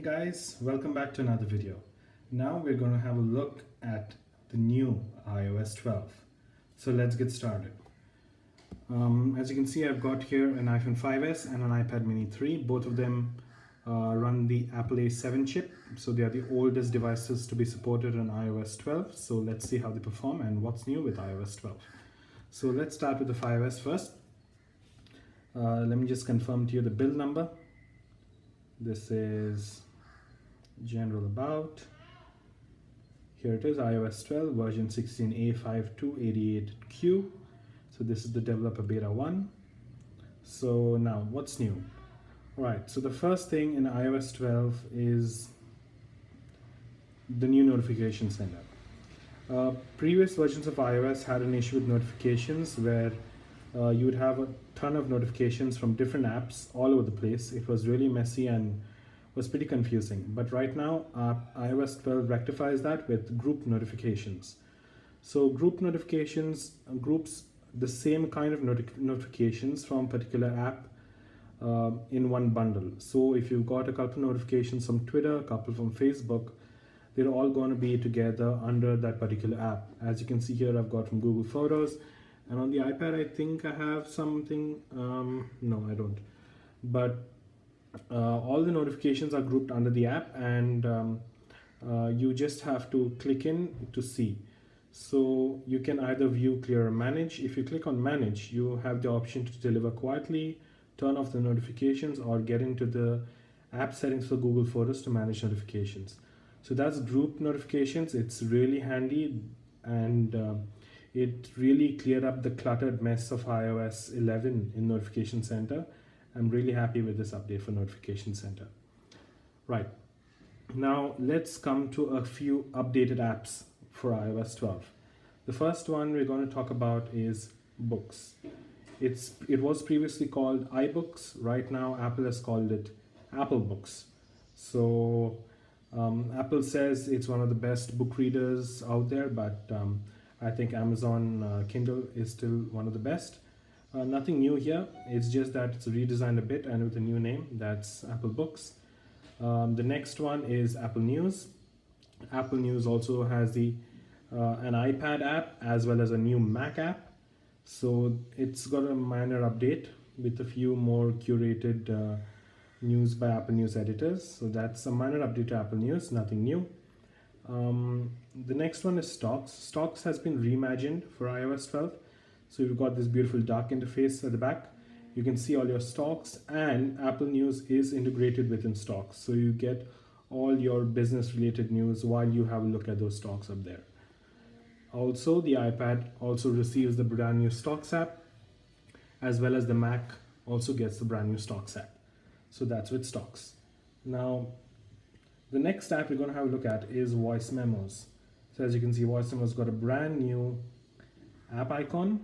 guys, welcome back to another video. Now we're going to have a look at the new iOS 12. So let's get started. As you can see, I've got here an iPhone 5s and an iPad mini 3. Both of them run the Apple A7 chip. So they are the oldest devices to be supported on iOS 12. So let's see how they perform and what's new with iOS 12. So let's start with the 5s first. Let me just confirm to you the build number. This is general about. Here it is, iOS 12 version 16A5288Q. So this is the developer beta 1. So now what's new? Right, so the first thing in iOS 12 is the new notification center. Previous versions of iOS had an issue with notifications where you would have a ton of notifications from different apps all over the place. It was really messy and was pretty confusing. But right now, iOS 12 rectifies that with group notifications. So group notifications groups the same kind of notifications from a particular app in one bundle. So if you've got a couple of notifications from Twitter, a couple from Facebook, they're all going to be together under that particular app. As you can see here, I've got from Google Photos. And on the iPad, I think I have something, no, I don't. But all the notifications are grouped under the app, and you just have to click in to see. So you can either view, clear, or manage. If you click on manage, you have the option to deliver quietly, turn off the notifications, or get into the app settings for Google Photos to manage notifications. So that's group notifications. It's really handy, and it really cleared up the cluttered mess of iOS 11 in Notification Center. I'm really happy with this update for Notification Center. Right, now let's come to a few updated apps for iOS 12. The first one we're going to talk about is Books. It was previously called iBooks. Right now, Apple has called it Apple Books. So Apple says it's one of the best book readers out there, but I think Amazon Kindle is still one of the best. Nothing new here, it's just that it's redesigned a bit and with a new name, that's Apple Books. The next one is Apple News. Apple News also has an iPad app as well as a new Mac app. So it's got a minor update with a few more curated news by Apple News editors. So that's a minor update to Apple News, nothing new. The next one is Stocks. Stocks has been reimagined for iOS 12. So you've got this beautiful dark interface at the back. You can see all your stocks, and Apple News is integrated within Stocks. So you get all your business related news while you have a look at those stocks up there. Also, the iPad also receives the brand new Stocks app, as well as the Mac also gets the brand new Stocks app. So that's with Stocks. Now, the next app we're going to have a look at is Voice Memos. So as you can see, Voice Memos got a brand new app icon.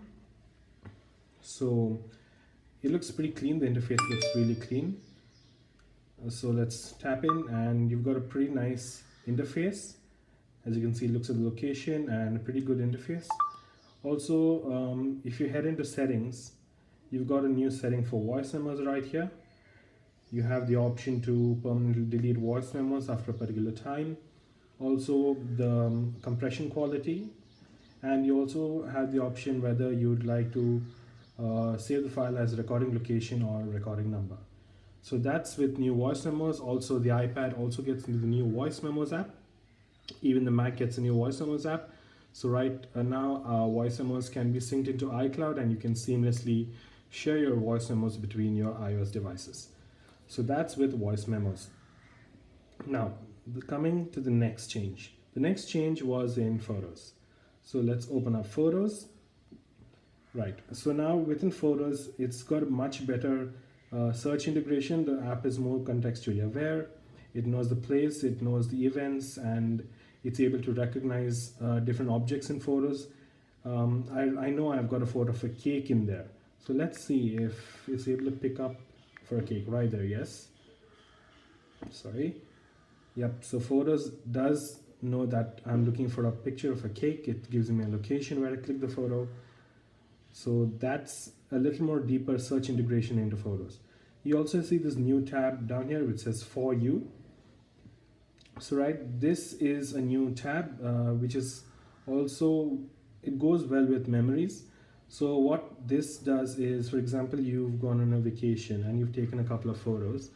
So it looks pretty clean. The interface looks really clean. So let's tap in, and you've got a pretty nice interface. As you can see, it looks at the location and a pretty good interface. Also, if you head into settings, you've got a new setting for Voice Memos right here. You have the option to permanently delete voice memos after a particular time. Also the compression quality, and you also have the option whether you'd like to save the file as recording location or recording number. So that's with new voice memos. Also the iPad also gets into the new voice memos app. Even the Mac gets a new voice memos app. So right now voice memos can be synced into iCloud, and you can seamlessly share your voice memos between your iOS devices. So that's with voice memos. Now, coming to the next change. The next change was in Photos. So let's open up Photos. Right, so now within Photos, it's got a much better search integration. The app is more contextually aware. It knows the place, it knows the events, and it's able to recognize different objects in Photos. I know I've got a photo of a cake in there. So let's see if it's able to pick up for a cake right there. Yes, sorry. Yep, so Photos does know that I'm looking for a picture of a cake. It gives me a location where I click the photo. So that's a little more deeper search integration into Photos. You also see this new tab down here which says For You. So right, this is a new tab which is also, it goes well with memories. So what this does is, for example, you've gone on a vacation and you've taken a couple of photos,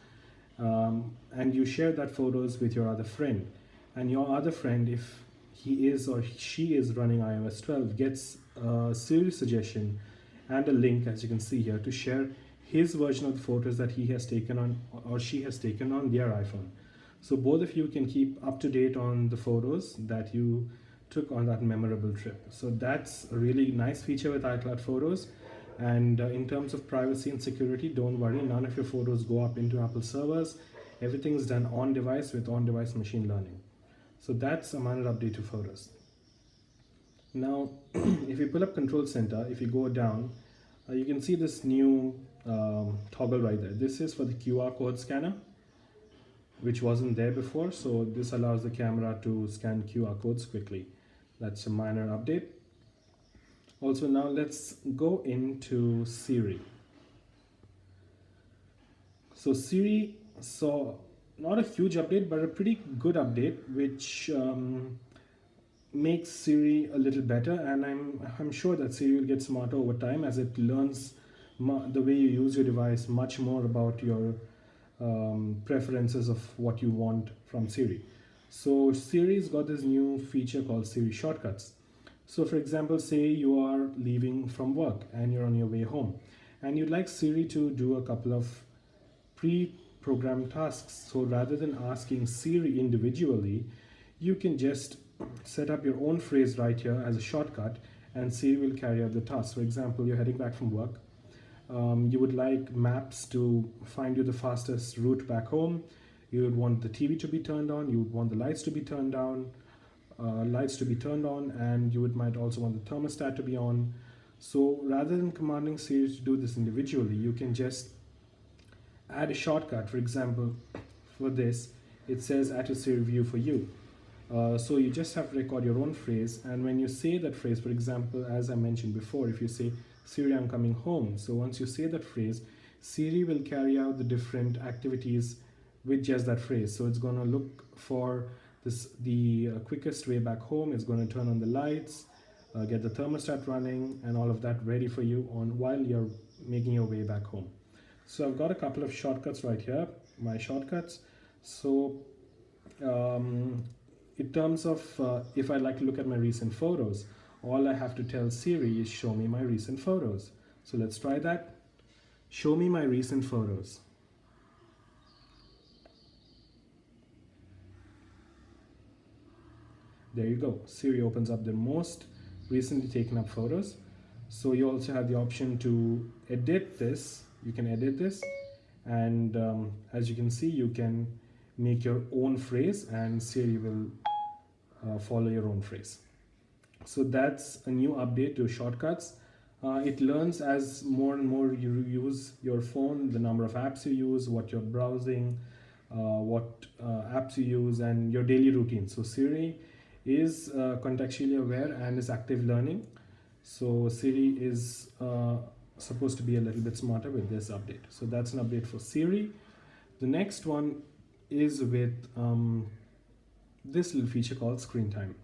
and you share that photos with your other friend, and your other friend, if he is or she is running iOS 12, gets a Siri suggestion and a link, as you can see here, to share his version of the photos that he has taken on or she has taken on their iPhone. So both of you can keep up to date on the photos that you took on that memorable trip. So that's a really nice feature with iCloud Photos. And in terms of privacy and security, don't worry, none of your photos go up into Apple servers. Everything is done on device with on-device machine learning. So that's a minor update to Photos. Now, if you pull up Control Center, if you go down, you can see this new toggle right there. This is for the QR code scanner, which wasn't there before. So this allows the camera to scan QR codes quickly. That's a minor update. Also, now let's go into Siri. So Siri saw not a huge update, but a pretty good update, which makes Siri a little better. And I'm sure that Siri will get smarter over time as it learns the way you use your device, much more about your preferences of what you want from Siri. So Siri's got this new feature called Siri Shortcuts. So for example, say you are leaving from work and you're on your way home and you'd like Siri to do a couple of pre-programmed tasks. So rather than asking Siri individually, you can just set up your own phrase right here as a shortcut and Siri will carry out the task. For example, you're heading back from work. You would like maps to find you the fastest route back home. You would want the TV to be turned on. You would want the lights to be turned down, and you might also want the thermostat to be on. So rather than commanding Siri to do this individually, you can just add a shortcut. For example, for this, it says add to Siri view for you. So you just have to record your own phrase, and when you say that phrase, for example, as I mentioned before, if you say Siri, I'm coming home. So once you say that phrase, Siri will carry out the different activities with just that phrase. So it's going to look for the quickest way back home. It's going to turn on the lights, get the thermostat running, and all of that ready for you while you're making your way back home. So I've got a couple of shortcuts right here, my shortcuts. So in terms of if I'd like to look at my recent photos, all I have to tell Siri is show me my recent photos. So let's try that. Show me my recent photos. There you go. Siri opens up the most recently taken up photos. So you also have the option to edit this. You can edit this, and as you can see, you can make your own phrase and Siri will follow your own phrase. So that's a new update to shortcuts. It learns as more and more you use your phone, the number of apps you use, what you're browsing, what apps you use, and your daily routine. So Siri is contextually aware and is active learning. So Siri is supposed to be a little bit smarter with this update. So that's an update for Siri. The next one is with this little feature called Screen Time.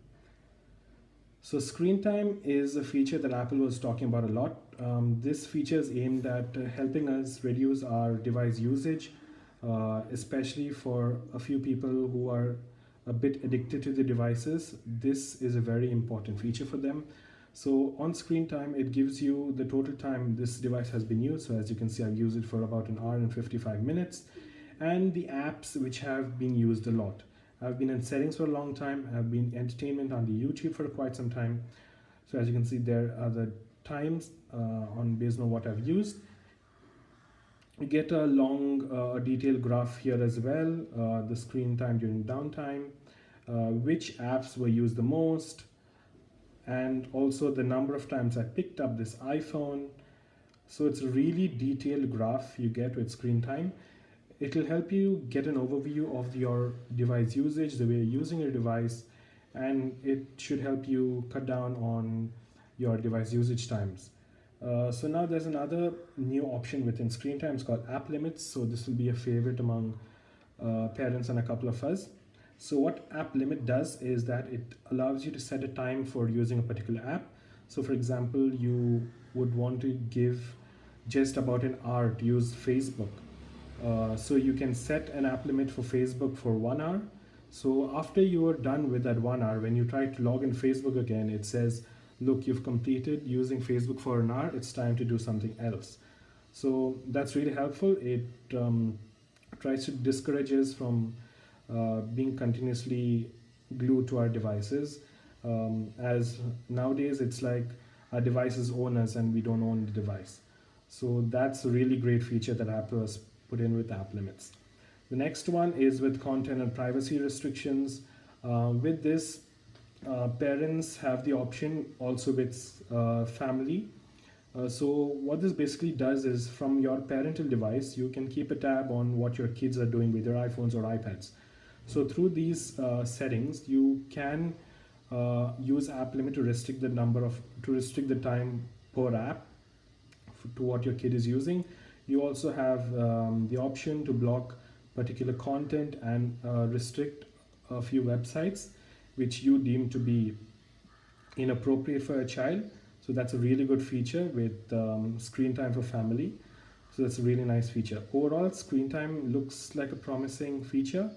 So Screen Time is a feature that Apple was talking about a lot. This feature is aimed at helping us reduce our device usage, especially for a few people who are a bit addicted to the devices. This is a very important feature for them. So on Screen Time, it gives you the total time this device has been used. So as you can see, I've used it for about an hour and 55 minutes, and the apps which have been used a lot. I've been in settings for a long time. I've been entertainment on the YouTube for quite some time. So as you can see, there are the times based on what I've used. You get a long detailed graph here as well, the screen time during downtime, which apps were used the most, and also the number of times I picked up this iPhone. So it's a really detailed graph you get with Screen Time. It will help you get an overview of your device usage, the way you're using your device, and it should help you cut down on your device usage times. So now there's another new option within Screen Time. It's called App Limits. So this will be a favorite among parents and a couple of us. So what app limit does is that it allows you to set a time for using a particular app. So for example, you would want to give just about an hour to use Facebook. So you can set an app limit for Facebook for 1 hour. So after you are done with that 1 hour, when you try to log in Facebook again, it says, look, you've completed using Facebook for an hour. It's time to do something else. So that's really helpful. It tries to discourage us from being continuously glued to our devices. As nowadays, it's like our devices own us and we don't own the device. So that's a really great feature that Apple has put in with app limits. The next one is with content and privacy restrictions. With this, parents have the option also with family. So what this basically does is from your parental device, you can keep a tab on what your kids are doing with their iPhones or iPads. So through these settings, you can use app limit to restrict the time per app to what your kid is using. You also have the option to block particular content and restrict a few websites which you deem to be inappropriate for a child. So that's a really good feature with screen time for family. So that's a really nice feature. Overall, screen time looks like a promising feature.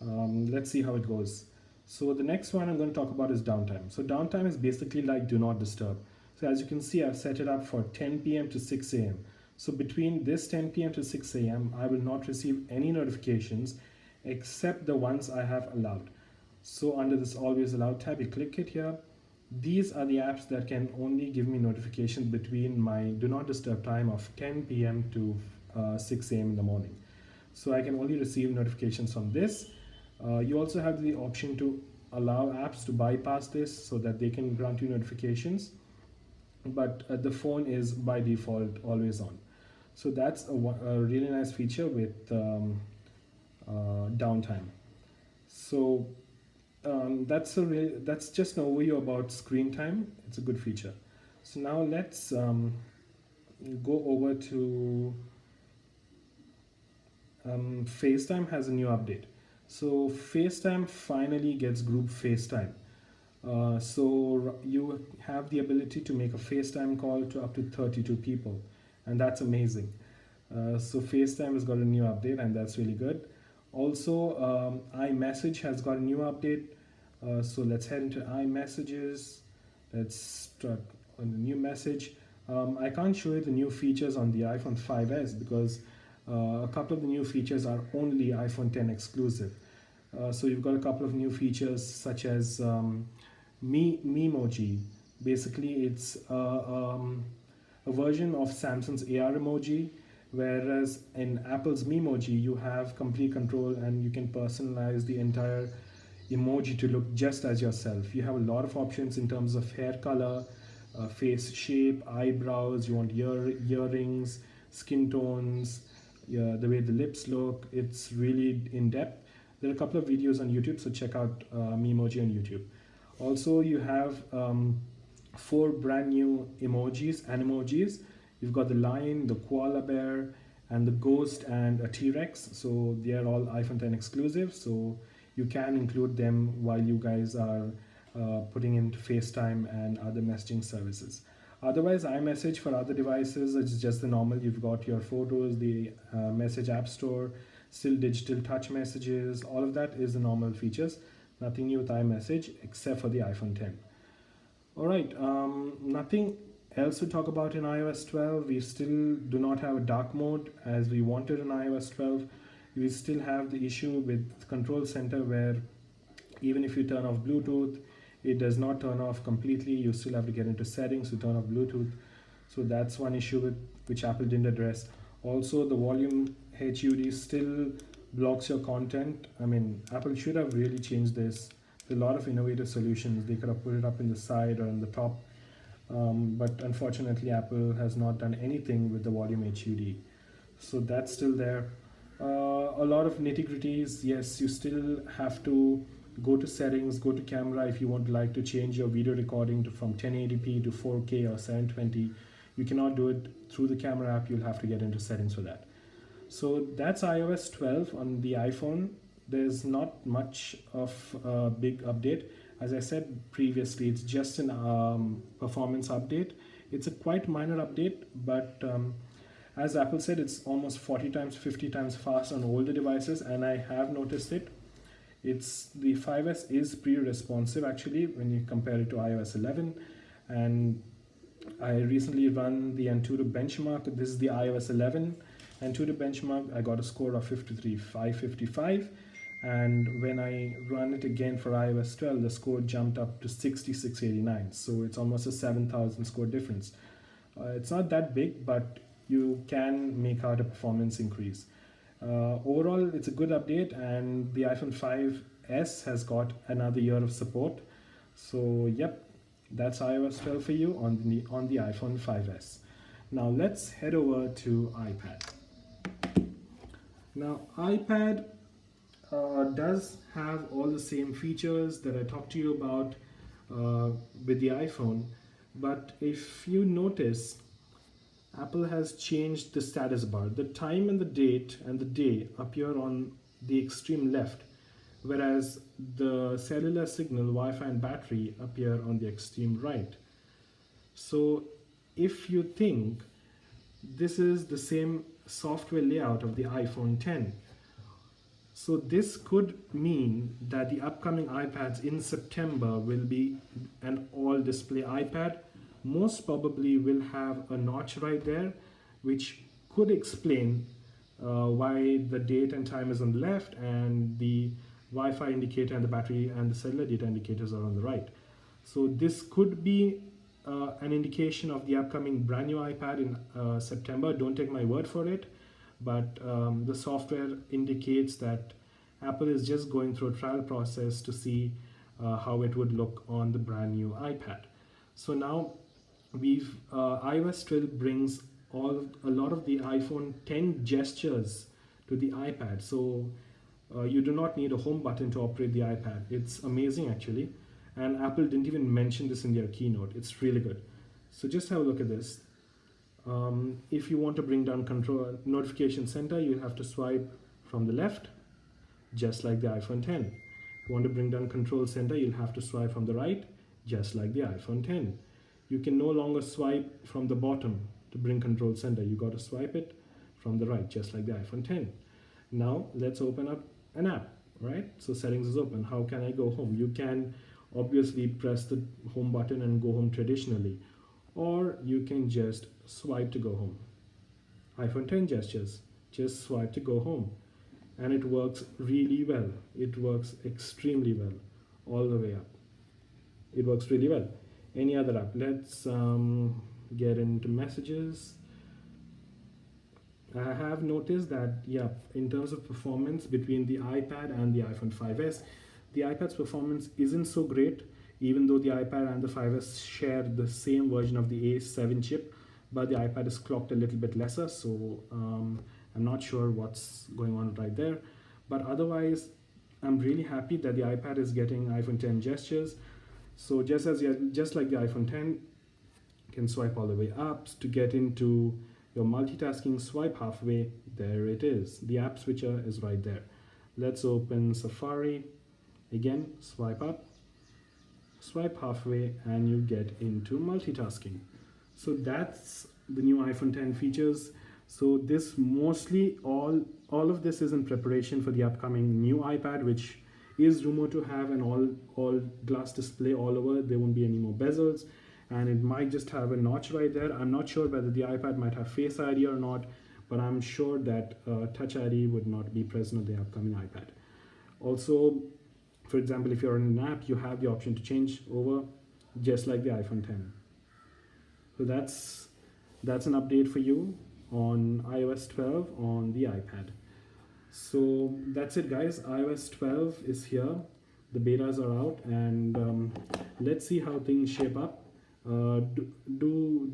Let's see how it goes. So the next one I'm going to talk about is downtime. So downtime is basically like do not disturb. So as you can see, I've set it up for 10 p.m. to 6 a.m. So between this 10 p.m. to 6 a.m., I will not receive any notifications except the ones I have allowed. So under this always allowed tab, you click it here. These are the apps that can only give me notifications between my do not disturb time of 10 p.m. to 6 a.m. in the morning. So I can only receive notifications from this. You also have the option to allow apps to bypass this so that they can grant you notifications, but the phone is by default always on. So that's a really nice feature with downtime. So that's just an overview about screen time. It's a good feature. So now let's go over to FaceTime has a new update. So FaceTime finally gets group FaceTime. So you have the ability to make a FaceTime call to up to 32 people, and that's amazing. So FaceTime has got a new update, and that's really good. Also, iMessage has got a new update. So let's head into iMessages. Let's start on the new message. I can't show you the new features on the iPhone 5s because a couple of the new features are only iPhone 10 exclusive. So you've got a couple of new features such as Memoji. Basically, it's a version of Samsung's AR emoji, whereas in Apple's Memoji, you have complete control and you can personalize the entire emoji to look just as yourself. You have a lot of options in terms of hair color, face shape, eyebrows, you want earrings, skin tones, the way the lips look. It's really in depth. There are a couple of videos on YouTube, so check out Memoji on YouTube. Also, you have 4 brand new emojis. You've got the lion, the koala bear, and the ghost and a T-Rex. So they are all iPhone 10 exclusive. So you can include them while you guys are putting into FaceTime and other messaging services. Otherwise, iMessage for other devices is just the normal. You've got your photos, the message app store, still digital touch messages. All of that is the normal features. Nothing new with iMessage except for the iPhone 10. All right, nothing else to talk about in iOS 12. We still do not have a dark mode as we wanted in iOS 12. We still have the issue with Control Center where even if you turn off Bluetooth, it does not turn off completely. You still have to get into settings to turn off Bluetooth. So that's one issue which Apple didn't address. Also, the volume HUD still blocks your content. I mean, Apple should have really changed this. There are a lot of innovative solutions. They could have put it up in the side or in the top. But unfortunately, Apple has not done anything with the volume HUD. So that's still there. A lot of nitty-gritties. Yes, you still have to go to settings, go to camera if you want to change your video recording from 1080p to 4K or 720. You cannot do it through the camera app. You'll have to get into settings for that. So that's iOS 12 on the iPhone. there's not much of a big update. As I said previously, it's just an performance update. It's a quite minor update, but as Apple said, it's almost 40 times, 50 times fast on older devices, and I have noticed it. It's the 5S is pretty responsive actually when you compare it to iOS 11, and I recently run the Antutu benchmark. This is the iOS 11 Antutu benchmark. I got a score of 53,555, and when I run it again for iOS 12, the score jumped up to 6689. So it's almost a 7,000 score difference. It's not that big, but you can make out a performance increase. Overall, it's a good update, and the iPhone 5S has got another year of support. So yep, that's iOS 12 for you on the iPhone 5S. Now let's head over to iPad. Now iPad does have all the same features that I talked to you about with the iPhone, but if you notice, Apple has changed the status bar. The time and the date and the day appear on the extreme left, whereas the cellular signal, Wi-Fi and battery appear on the extreme right. So if you think this is the same software layout of the iPhone 10, so this could mean that the upcoming iPads in September will be an all display iPad. Most probably will have a notch right there, which could explain why the date and time is on the left and the Wi-Fi indicator and the battery and the cellular data indicators are on the right. So this could be an indication of the upcoming brand new iPad in September. Don't take my word for it, but the software indicates that Apple is just going through a trial process to see how it would look on the brand new iPad. So now iOS 12 brings a lot of the iPhone 10 gestures to the iPad. So you do not need a home button to operate the iPad. It's amazing actually. And Apple didn't even mention this in their keynote. It's really good. So just have a look at this. If you want to bring down control notification center, you have to swipe from the left, just like the iPhone 10. If you want to bring down control center, you'll have to swipe from the right, just like the iPhone 10. You can no longer swipe from the bottom to bring control center. You got to swipe it from the right, just like the iPhone 10. Now let's open up an app, right? So settings is open. How can I go home? You can obviously press the home button and go home traditionally, or you can just swipe to go home. iPhone 10 gestures, just swipe to go home. And it works really well. It works extremely well all the way up. It works really well. Any other app? Let's get into messages. I have noticed that, yeah, in terms of performance between the iPad and the iPhone 5S, the iPad's performance isn't so great, even though the iPad and the 5S share the same version of the A7 chip, but the iPad is clocked a little bit lesser, so I'm not sure what's going on right there. But otherwise, I'm really happy that the iPad is getting iPhone 10 gestures. So just like the iPhone 10, you can swipe all the way up to get into your multitasking. Swipe halfway, there it is. The app switcher is right there. Let's open Safari. Again, swipe up, swipe halfway, and you get into multitasking. So that's the new iPhone 10 features. So this mostly all of this is in preparation for the upcoming new iPad, which is rumored to have an all glass display all over. There won't be any more bezels, and it might just have a notch right there. I'm not sure whether the iPad might have Face ID or not, but I'm sure that Touch ID would not be present on the upcoming iPad. Also, for example, if you're in an app, you have the option to change over, just like the iPhone 10. So that's an update for you on iOS 12 on the iPad. So that's it, guys. iOS 12 is here. The betas are out, and let's see how things shape up. Do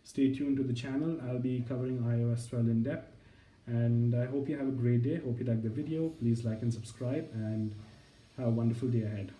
stay tuned to the channel. I'll be covering iOS 12 in depth, and I hope you have a great day. Hope you like the video. Please like and subscribe, and have a wonderful day ahead.